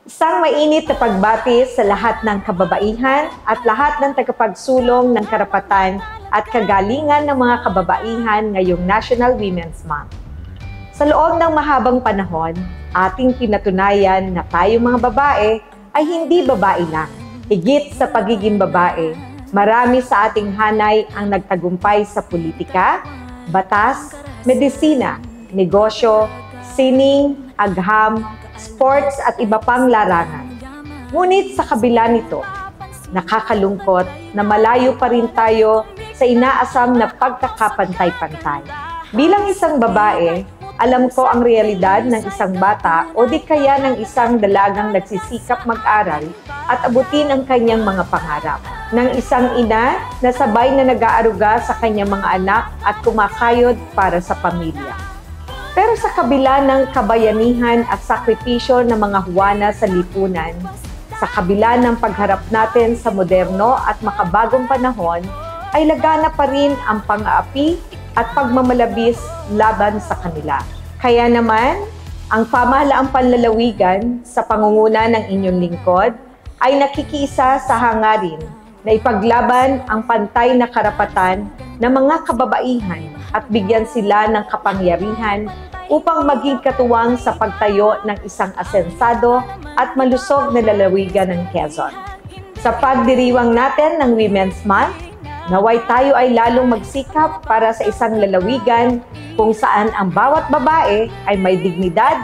Isang mainit na pagbati sa lahat ng kababaihan at lahat ng tagapagsulong ng karapatan at kagalingan ng mga kababaihan ngayong National Women's Month. Sa loob ng mahabang panahon, ating pinatunayan na tayong mga babae ay hindi babae lang. Higit sa pagiging babae, marami sa ating hanay ang nagtagumpay sa politika, batas, medisina, negosyo, sining, agham, sports at iba pang larangan. Ngunit sa kabila nito, nakakalungkot na malayo pa rin tayo sa inaasam na pagkakapantay-pantay. Bilang isang babae, alam ko ang realidad ng isang bata o di kaya ng isang dalagang nagsisikap mag-aral at abutin ang kanyang mga pangarap. Ng isang ina na sabay na nag-aaruga sa kanyang mga anak at kumakayod para sa pamilya. Pero sa kabila ng kabayanihan at sakripisyo ng mga Juana sa lipunan, sa kabila ng pagharap natin sa moderno at makabagong panahon, ay lagana pa rin ang pang-aapi at pagmamalabis laban sa kanila. Kaya naman, ang pamahalaang panlalawigan sa pangunguna ng inyong lingkod ay nakikiisa sa hangarin na ipaglaban ang pantay na karapatan ng mga kababaihan at bigyan sila ng kapangyarihan upang maging katuwang sa pagtayo ng isang asensado at malusog na lalawigan ng Quezon. Sa pagdiriwang natin ng Women's Month, naway tayo ay lalong magsikap para sa isang lalawigan kung saan ang bawat babae ay may dignidad,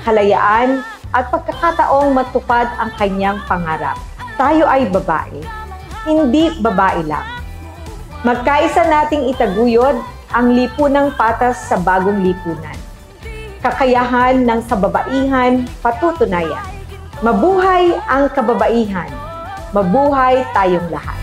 kalayaan at pagkakataong matupad ang kanyang pangarap. Tayo ay babae, hindi babae lang. Magkaisa nating itaguyod ang lipunang patas sa bagong lipunan. Kakayahan ng kababaihan patutunayan. Mabuhay ang kababaihan. Mabuhay tayong lahat.